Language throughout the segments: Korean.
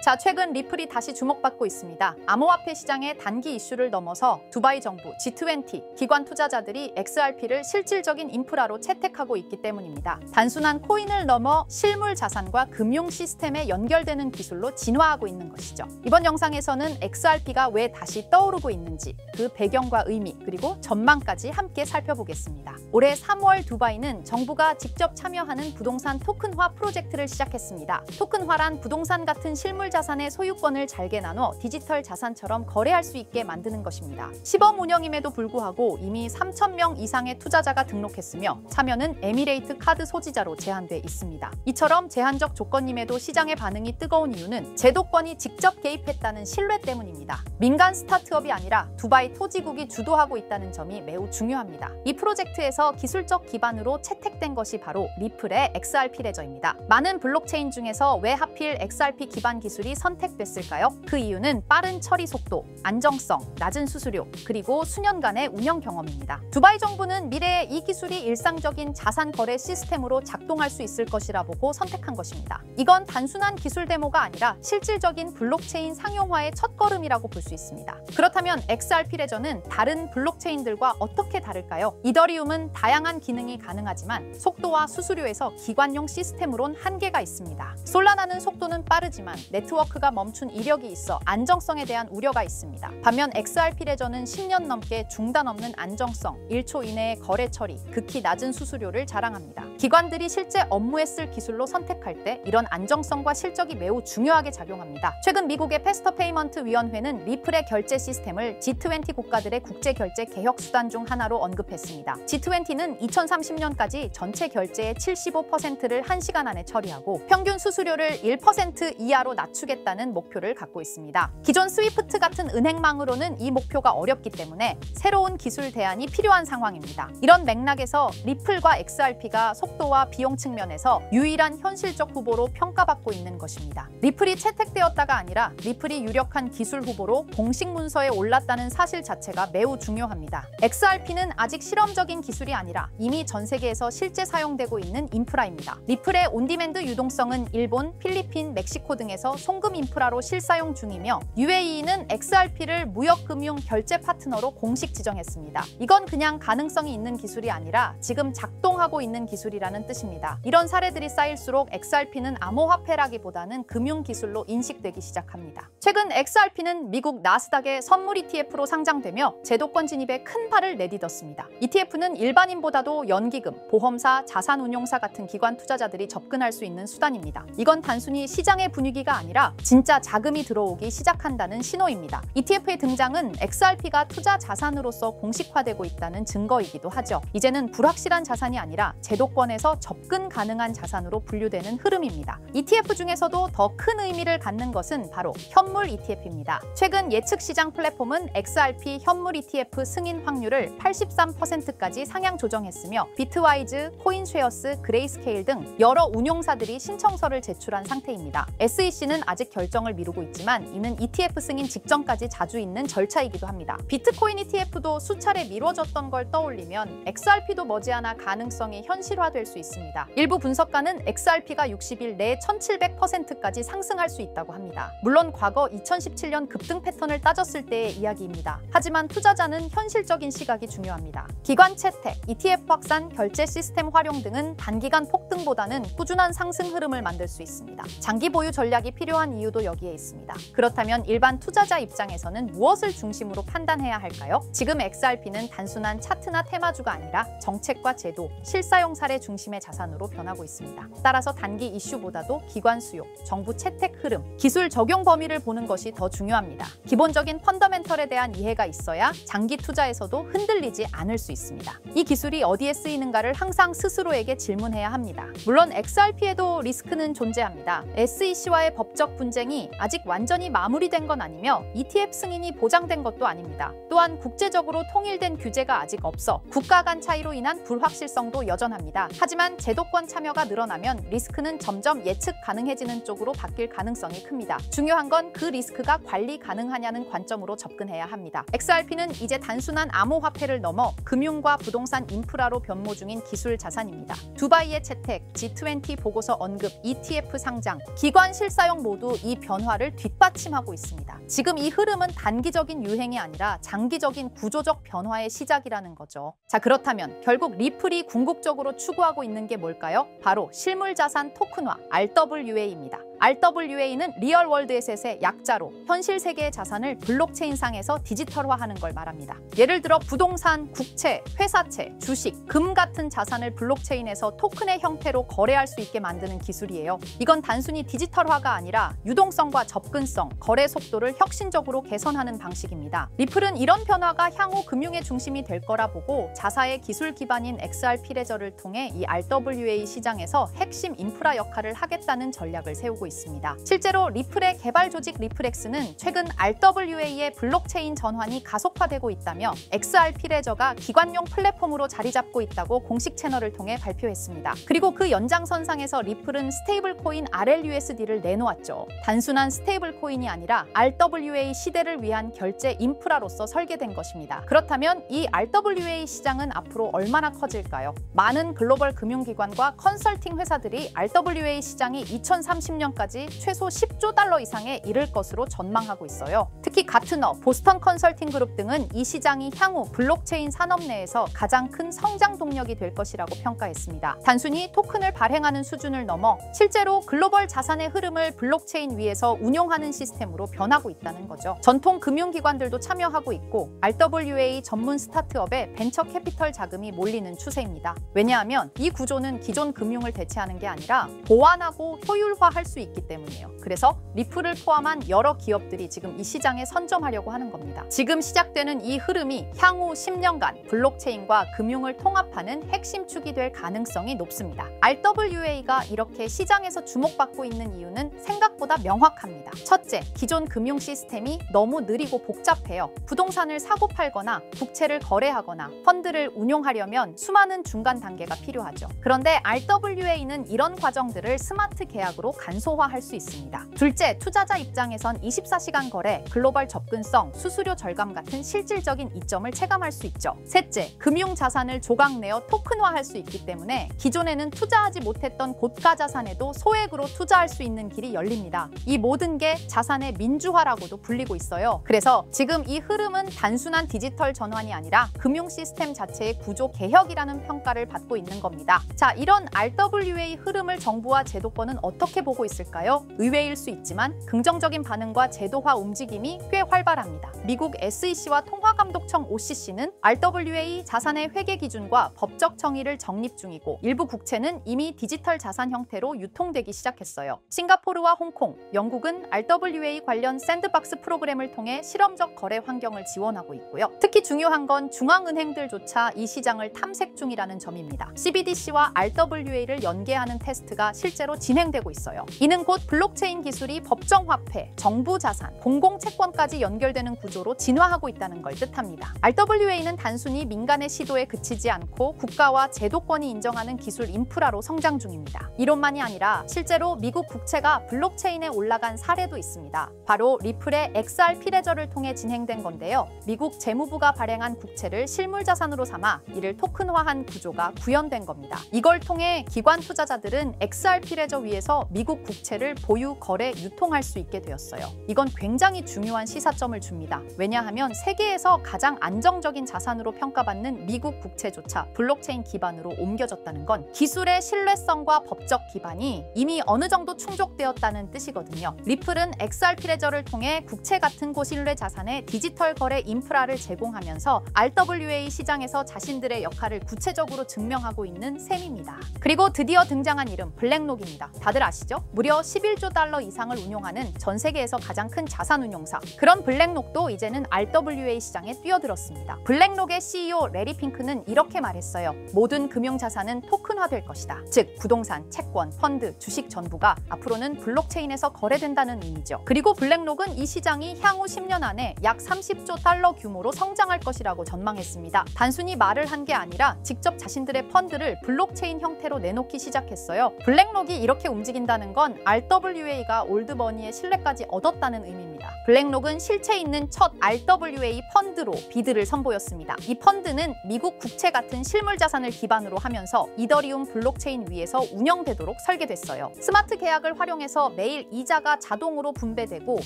자, 최근 리플이 다시 주목받고 있습니다. 암호화폐 시장의 단기 이슈를 넘어서 두바이 정부, G20, 기관 투자자들이 XRP를 실질적인 인프라로 채택하고 있기 때문입니다. 단순한 코인을 넘어 실물 자산과 금융 시스템에 연결되는 기술로 진화하고 있는 것이죠. 이번 영상에서는 XRP가 왜 다시 떠오르고 있는지, 그 배경과 의미, 그리고 전망까지 함께 살펴보겠습니다. 올해 3월 두바이는 정부가 직접 참여하는 부동산 토큰화 프로젝트를 시작했습니다. 토큰화란 부동산 같은 실물 자산의 소유권을 잘게 나눠 디지털 자산처럼 거래할 수 있게 만드는 것입니다. 시범 운영임에도 불구하고 이미 3,000명 이상의 투자자가 등록했으며 참여는 에미레이트 카드 소지자로 제한돼 있습니다. 이처럼 제한적 조건임에도 시장의 반응이 뜨거운 이유는 제도권이 직접 개입했다는 신뢰 때문입니다. 민간 스타트업이 아니라 두바이 토지국이 주도하고 있다는 점이 매우 중요합니다. 이 프로젝트에서 기술적 기반으로 채택된 것이 바로 리플의 XRP 레저입니다. 많은 블록체인 중에서 왜 하필 XRP 기반 기술이 선택됐을까요? 그 이유는 빠른 처리 속도, 안정성, 낮은 수수료, 그리고 수년간의 운영 경험입니다. 두바이 정부는 미래에 이 기술이 일상적인 자산 거래 시스템으로 작동할 수 있을 것이라 보고 선택한 것입니다. 이건 단순한 기술 데모가 아니라 실질적인 블록체인 상용화의 첫걸음이라고 볼 수 있습니다. 그렇다면 XRP 레저는 다른 블록체인들과 어떻게 다를까요? 이더리움은 다양한 기능이 가능하지만 속도와 수수료에서 기관용 시스템으론 한계가 있습니다. 솔라나는 속도는 빠르지만 네트워크가 멈춘 이력이 있어 안정성에 대한 우려가 있습니다. 반면 XRP 레저는 10년 넘게 중단 없는 안정성, 1초 이내의 거래 처리, 극히 낮은 수수료를 자랑합니다. 기관들이 실제 업무에 쓸 기술로 선택할 때 이런 안정성과 실적이 매우 중요하게 작용합니다. 최근 미국의 패스터 페이먼트 위원회는 리플의 결제 시스템을 G20 국가들의 국제 결제 개혁 수단 중 하나로 언급했습니다. G20는 2030년까지 전체 결제의 75%를 1시간 안에 처리하고 평균 수수료를 1% 이하로 낮추겠다는 목표를 갖고 있습니다. 기존 스위프트 같은 은행망으로는 이 목표가 어렵기 때문에 새로운 기술 대안이 필요한 상황입니다. 이런 맥락에서 리플과 XRP가 속도와 비용 측면에서 유일한 현실적 후보로 평가받고 있는 것입니다. 리플이 채택되었다가 아니라 리플이 유력한 기술 후보로 공식 문서에 올랐다는 사실 자체가 매우 중요합니다. XRP는 아직 실험적인 기술이 아니라 이미 전 세계에서 실제 사용되고 있는 인프라입니다. 리플의 온디맨드 유동성은 일본, 필리핀, 멕시코 등에서 송금 인프라로 실사용 중이며 UAE는 XRP를 무역금융 결제 파트너로 공식 지정했습니다. 이건 그냥 가능성이 있는 기술이 아니라 지금 작동하고 있는 기술이라는 뜻입니다. 이런 사례들이 쌓일수록 XRP는 암호화폐라기보다는 금융기술로 인식되기 시작합니다. 최근 XRP는 미국 나스닥의 선물 ETF로 상장되며 제도권 진입에 큰 발을 내딛었습니다. ETF는 일반인보다도 연기금, 보험사, 자산운용사 같은 기관 투자자들이 접근할 수 있는 수단입니다. 이건 단순히 시장의 분위기가 아니라 진짜 자금이 들어오기 시작한다는 신호입니다. ETF의 등장은 XRP가 투자 자산으로서 공식화되고 있다는 증거이기도 하죠. 이제는 불확실한 자산이 아니라 제도권에서 접근 가능한 자산으로 분류되는 흐름입니다. ETF 중에서도 더 큰 의미를 갖는 것은 바로 현물 ETF입니다. 최근 예측 시장 플랫폼은 XRP 현물 ETF 승인 확률을 83%까지 상향 조정했으며 비트와이즈, 코인쉐어스, 그레이스케일 등 여러 운용사들이 신청서를 제출한 상태입니다. SEC는 아직 결정을 미루고 있지만 이는 ETF 승인 직전까지 자주 있는 절차이기도 합니다. 비트코인 ETF도 수차례 미뤄졌던 걸 떠올리면 XRP도 머지않아 가능성이 현실화될 수 있습니다. 일부 분석가는 XRP가 60일 내에 1700%까지 상승할 수 있다고 합니다. 물론 과거 2017년 급등 패턴을 따졌을 때의 이야기입니다. 하지만 투자자는 현실적인 시각이 중요합니다. 기관 채택, ETF 확산, 결제 시스템 활용 등은 단기간 폭등보다는 꾸준한 상승 흐름을 만들 수 있습니다. 장기 보유 전략이 필요한 이유도 여기에 있습니다. 그렇다면 일반 투자자 입장에서는 무엇을 중심으로 판단해야 할까요? 지금 XRP는 단순한 차트나 테마주가 아니라 정책과 제도, 실사용 사례 중심의 자산으로 변하고 있습니다. 따라서 단기 이슈보다도 기관 수요, 정부 채택 흐름, 기술 적용 범위를 보는 것이 더 중요합니다. 기본적인 펀더멘털에 대한 이해가 있어야 장기 투자에서도 흔들리지 않을 수 있습니다. 이 기술이 어디에 쓰이는가를 항상 스스로에게 질문해야 합니다. 물론 XRP에도 리스크는 존재합니다. SEC와의 법적 분쟁이 아직 완전히 마무리된 건 아니며 ETF 승인이 보장된 것도 아닙니다. 또한 국제적으로 통일된 규제가 아직 없어 국가 간 차이로 인한 불확실성도 여전합니다. 하지만 제도권 참여가 늘어나면 리스크는 점점 예측 가능해지는 쪽으로 바뀔 가능성이 큽니다. 중요한 건 그 리스크가 관리 가능하냐는 관점으로 접근해야 합니다. XRP는 이제 단순한 암호화폐를 넘어 금융과 부동산 부동산 인프라로 변모 중인 기술 자산입니다. 두바이의 채택, G20 보고서 언급, ETF 상장, 기관 실사용 모두 이 변화를 뒷받침하고 있습니다. 지금 이 흐름은 단기적인 유행이 아니라 장기적인 구조적 변화의 시작이라는 거죠. 자, 그렇다면 결국 리플이 궁극적으로 추구하고 있는 게 뭘까요? 바로 실물자산 토큰화, RWA입니다. RWA는 리얼월드 에셋의 약자로 현실 세계의 자산을 블록체인상에서 디지털화하는 걸 말합니다. 예를 들어 부동산, 국채, 회사채, 주식, 금 같은 자산을 블록체인에서 토큰의 형태로 거래할 수 있게 만드는 기술이에요. 이건 단순히 디지털화가 아니라 유동성과 접근성, 거래 속도를 혁신적으로 개선하는 방식입니다. 리플은 이런 변화가 향후 금융의 중심이 될 거라 보고 자사의 기술 기반인 XRP 레저를 통해 이 RWA 시장에서 핵심 인프라 역할을 하겠다는 전략을 세우고 있습니다. 실제로 리플의 개발 조직 리플엑스는 최근 RWA의 블록체인 전환이 가속화되고 있다며 XRP 레저가 기관용 플랫폼으로 자리 잡고 있다고 공식 채널을 통해 발표했습니다. 그리고 그 연장선상에서 리플은 스테이블 코인 RLUSD를 내놓았죠. 단순한 스테이블 코인이 아니라 RWA 시대를 위한 결제 인프라로서 설계된 것입니다. 그렇다면 이 RWA 시장은 앞으로 얼마나 커질까요? 많은 글로벌 금융기관과 컨설팅 회사들이 RWA 시장이 2030년까지 최소 10조 달러 이상에 이를 것으로 전망하고 있어요. 특히 가트너, 보스턴 컨설팅 그룹 등은 이 시장이 향후 블록체인 산업 내에서 가장 큰 성장 동력이 될 것이라고 평가했습니다. 단순히 토큰을 발행하는 수준을 넘어 실제로 글로벌 자산의 흐름을 블록체인 위에서 운용하는 시스템으로 변하고 있다는 거죠. 전통 금융기관들도 참여하고 있고 RWA 전문 스타트업에 벤처 캐피털 자금이 몰리는 추세입니다. 왜냐하면 이 구조는 기존 금융을 대체하는 게 아니라 보완하고 효율화할 수 있기 때문이에요. 그래서 리플을 포함한 여러 기업들이 지금 이 시장에 선점하려고 하는 겁니다. 지금 시작되는 이 흐름이 향후 10년간 블록체인과 금융을 통합하는 핵심 축이 될 가능성이 높습니다. RWA가 이렇게 시장에서 주목받고 있는 이유는 생각보다 명확합니다. 첫째, 기존 금융 시스템이 너무 느리고 복잡해요. 부동산을 사고 팔거나 국채를 거래하거나 펀드를 운용하려면 수많은 중간 단계가 필요하죠. 그런데 RWA는 이런 과정들을 스마트 계약으로 간소화할 수 있습니다. 둘째, 투자자 입장에선 24시간 거래, 글로벌 접근성, 수수료 절감 같은 실질적인 이점을 체감할 수 있죠. 셋째, 금융 자산을 조각내어 토큰화할 수 있기 때문에 기존에는 투자하지 못했던 고가 자산에도 소액으로 투자할 수 있는 길이 열립니다. 이 모든 게 자산의 민주화라고도 불리고 있어요. 그래서 지금 이 흐름은 단순한 디지털 전환이 아니라 금융 시스템 자체의 구조 개혁이라는 평가를 받고 있는 겁니다. 자, 이런 RWA 흐름을 정부와 제도권은 어떻게 보고 있을까요? 의외일 수 있지만 긍정적인 반응과 제도화 움직임이 꽤 활발합니다. 미국 SEC와 통화감독청 OCC는 RWA 자산의 회계 기준과 법적 정의를 정립 중이고 일부 국채는 이미 디지털 자산 형태로 유통되기 시작했어요. 싱가포르와 홍콩, 영국은 RWA 관련 샌드박스 프로그램을 통해 실험적 거래 환경을 지원하고 있고요. 특히 중요한 건 중앙은행들조차 이 시장을 탐색 중이라는 점입니다. CBDC와 RWA를 연계하는 테스트가 실제로 진행되고 있어요. 이는 곧 블록체인 기술이 법정화폐, 정부자산, 공공채권까지 연결되는 구조로 진화하고 있다는 걸 뜻합니다. RWA는 단순히 민간의 시도에 그치지 않고 국가와 제도권이 인정하는 기술 인프라로 성장 중입니다. 이론만이 아니라 실제로 미국 국채가 블록체인에 올라간 사례도 있습니다. 바로 리플의 XRP 레저를 통해 진행된 건데요. 미국 재무부가 발행한 국채를 실물자산으로 삼아 이를 토큰화한 구조가 구현된 겁니다. 이걸 통해 기관 투자자들은 XRP 레저 위에서 미국 국채를 보유, 거래, 유통할 수 있게 되었어요. 이건 굉장히 중요한 시사점을 줍니다. 왜냐하면 세계에서 가장 안정적인 자산으로 평가받는 미국 국채조차 블록체인 기반으로 옮겨졌다는 건 기술의 신뢰성과 법적 기반이 이미 어느 정도 충족되었다는 뜻이거든요. 리플은 XRP 레저를 통해 국채 같은 고신뢰 자산의 디지털 거래 인프라를 제공하면서 RWA 시장에서 자신들의 역할을 구체적으로 증명하고 있는 셈입니다. 그리고 드디어 등장한 이름 블랙록입니다. 다들 아시죠? 무려 11조 달러 이상을 운용하는 전 세계에서 가장 큰 자산 운용사. 그런 블랙록도 이제는 RWA 시장에 뛰어들었습니다. 블랙록의 CEO 레리 핑크는 이렇게 말했어요. 모든 금융 자산은 토큰화될 것이다. 즉 부동산, 채권, 펀드, 주식 전부가 앞으로는 블록체인에서 거래된다는 의미죠. 그리고 블랙록은 이 시장이 향후 10년 안에 약 30조 달러 규모로 성장할 것이라고 전망했습니다. 단순히 말을 한 게 아니라 직접 자신들의 펀드를 블록체인 형태로 내놓기 시작했어요. 블랙록이 이렇게 움직인다는 건 RWA가 올드머니의 신뢰까지 얻었다는 의미입니다. 블랙록은 실체 있는 첫 RWA 펀드로 비드를 선보였습니다. 이 펀드는 미국 국채 같은 실물 자산을 기반으로 하면서 이더리움 블록체인 위에서 운영되도록 설계됐어요. 스마트 계약을 활용해서 매일 이자가 자동으로 분배되고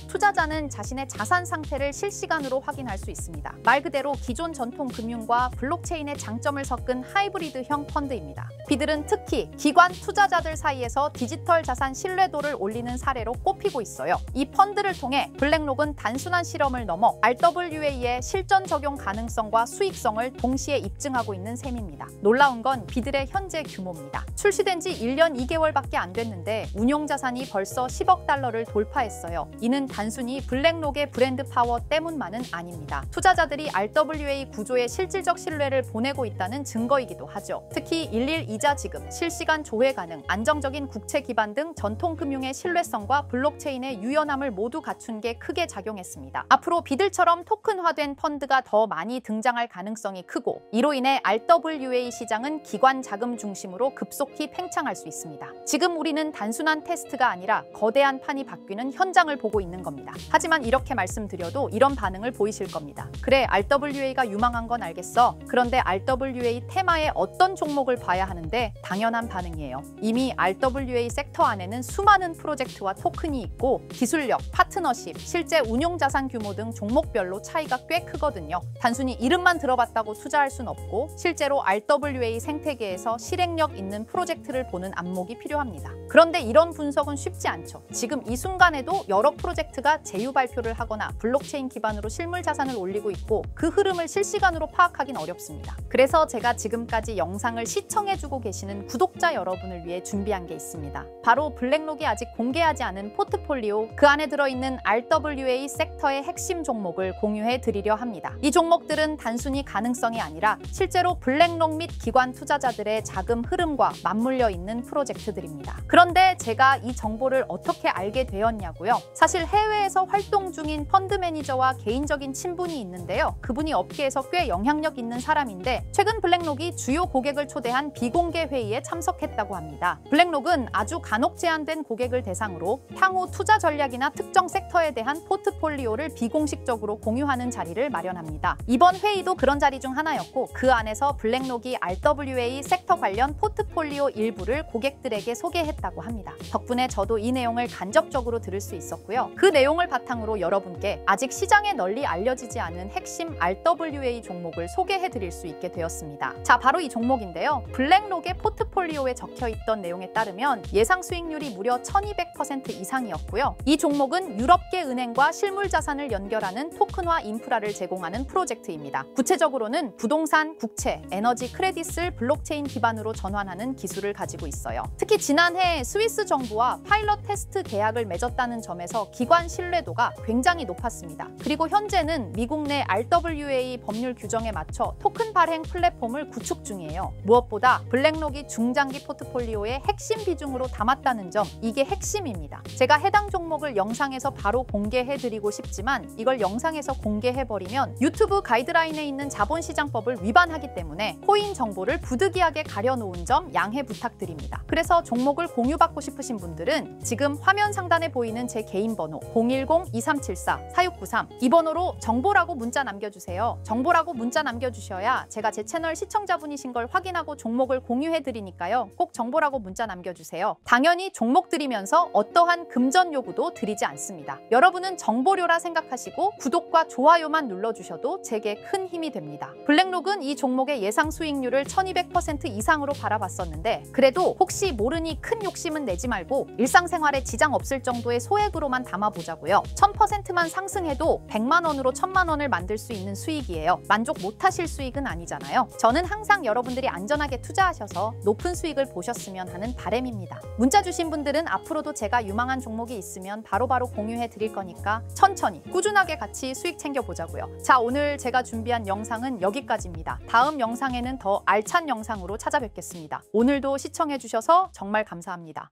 투자자는 자신의 자산 상태를 실시간으로 확인할 수 있습니다. 말 그대로 기존 전통 금융과 블록체인의 장점을 섞은 하이브리드형 펀드입니다. 비들은 특히 기관 투자자들 사이에서 디지털 자산 신뢰도를 올리는 사례로 꼽히고 있어요. 이 펀드를 통해 블랙록은 단순한 실험을 넘어 RWA의 실전 적용 가능성과 수익성을 동시에 입증하고 있는 셈입니다. 놀라운 건 비들의 현재 규모입니다. 출시된 지 1년 2개월밖에 안 됐는데 운용 자산이 벌써 10억 달러를 돌파했어요. 이는 단순히 블랙록의 브랜드 파워 때문만은 아닙니다. 투자자들이 RWA 구조에 실질적 신뢰를 보내고 있다는 증거이기도 하죠. 특히 일일 이자 지급, 실시간 조회 가능, 안정적인 국채 기반 등 전통 금융의 신뢰성과 블록체인의 유연함을 모두 갖춘 게 크게 작용했습니다. 앞으로 비들처럼 토큰화된 펀드가 더 많이 등장할 가능성이 크고 이로 인해 RWA 시장은 기관 자금 중심으로 급속히 팽창할 수 있습니다. 지금 우리는 단순한 테스트가 아니라 거대한 판이 바뀌는 현장을 보고 있는 겁니다. 하지만 이렇게 말씀드려도 이런 반응을 보이실 겁니다. 그래, RWA가 유망한 건 알겠어. 그런데 RWA 테마에 어떤 종목을 봐야 하는데 당연한 반응이에요. 이미 RWA 섹터 안에는 수많은 프로젝트와 토큰이 있고 기술력, 파트너십, 실제 운용 자산 규모 등 종목별로 차이가 꽤 크거든요. 단순히 이름만 들어봤다고 투자할 순 없고 실제로 RWA 생태계에서 실행력 있는 프로젝트를 보는 안목이 필요합니다. 그런데 이런 분석은 쉽지 않죠. 지금 이 순간에도 여러 프로젝트가 제휴 발표를 하거나 블록체인 기반으로 실물 자산을 올리고 있고 그 흐름을 실시간으로 파악하긴 어렵습니다. 그래서 제가 지금까지 영상을 시청해주고 계시는 구독자 여러분을 위해 준비한 게 있습니다. 바로 블랙록이 아직 공개하지 않은 포트폴리오, 그 안에 들어있는 RWA 섹터의 핵심 종목을 공유해 드리려 합니다. 이 종목들은 단순히 가능성이 아니라 실제로 블랙록 및 기관 투자자들의 자금 흐름과 맞물려 있는 프로젝트들입니다. 그런데 제가 이 정보를 어떻게 알게 되었냐고요? 사실 해외에서 활동 중인 펀드 매니저와 개인적인 친분이 있는데요. 그분이 업계에서 꽤 영향력 있는 사람인데 최근 블랙록이 주요 고객을 초대한 비공개 회의에 참석했다고 합니다. 블랙록은 아주 간혹 제한된 고객을 대상으로 향후 투자 전략이나 특정 섹터에 대한 포트폴리오를 비공식적으로 공유하는 자리를 마련합니다. 이번 회의도 그런 자리 중 하나였고 그 안에서 블랙록이 RWA 섹터 관련 포트폴리오 일부를 고객들에게 소개했다고 합니다. 덕분에 저도 이 내용을 간접적으로 들을 수 있었고요. 그 내용을 바탕으로 여러분께 아직 시장에 널리 알려지지 않은 핵심 RWA 종목을 소개해 드릴 수 있게 되었습니다. 자, 바로 이 종목인데요. 블랙록의 포트폴리오에 적혀있던 내용에 따르면 예상 수익률이 무려 1200% 이상이었고요. 이 종목은 유럽계 은행과 실물 자산을 연결하는 토큰화 인프라를 제공하는 프로젝트입니다. 구체적으로는 부동산, 국채, 에너지 크레딧을 블록체인 기반으로 전환하는 기술을 가지고 있어요. 특히 지난해 스위스 정부와 파일럿 테스트 계약을 맺었다는 점에서 기관 신뢰도가 굉장히 높았습니다. 그리고 현재는 미국 내 RWA 법률 규정에 맞춰 토큰 발행 플랫폼을 구축 중이에요. 무엇보다 블랙록이 중장기 포트폴리오의 핵심 비중으로 담았다는 점, 이게 핵심입니다. 제가 해당 종목을 영상에서 바로 공개해드리고 싶지만 이걸 영상에서 공개해버리면 유튜브 가이드라인에 있는 자본시장법을 위반하기 때문에 코인 정보를 부득이하게 가려놓은 점 양해 부탁드립니다. 그래서 종목을 공유받고 싶으신 분들은 지금 화면 상단에 보이는 제 개인 번호 010-2374-4693 이 번호로 정보라고 문자 남겨주세요. 정보라고 문자 남겨주셔야 제가 제 채널 시청자분이신 걸 확인하고 종목을 공유해드리니까요. 꼭 정보라고 문자 남겨주세요. 당연히 종목 드리면서 어떠한 금전 요구도 드리지 않습니다. 여러분은 정보료라 생각하시고 구독과 좋아요만 눌러주셔도 제게 큰 힘이 됩니다. 블랙록은 이 종목의 예상 수익률을 1200% 이상으로 바라봤었는데 그래도 혹시 모르니 큰 욕심은 내지 말고 일상생활에 지장 없을 정도의 소액으로만 담아보자고요. 1000%만 상승해도 100만 원으로 1000만 원을 만들 수 있는 수익이에요. 만족 못하실 수익은 아니잖아요. 저는 항상 여러분들이 안전하게 투자하셔서 높은 수익을 보셨으면 하는 바람입니다. 문자 주신 분들은 앞으로도 제가 유망한 종목이 있으면 바로바로 공유해 드릴 거니까 천천히 꾸준하게 같이 수익 챙겨보자고요. 자, 오늘 제가 준비한 영상은 여기까지입니다. 다음 영상에는 더 알찬 영상으로 찾아뵙겠습니다. 오늘도 시청해 주셔서 정말 감사합니다.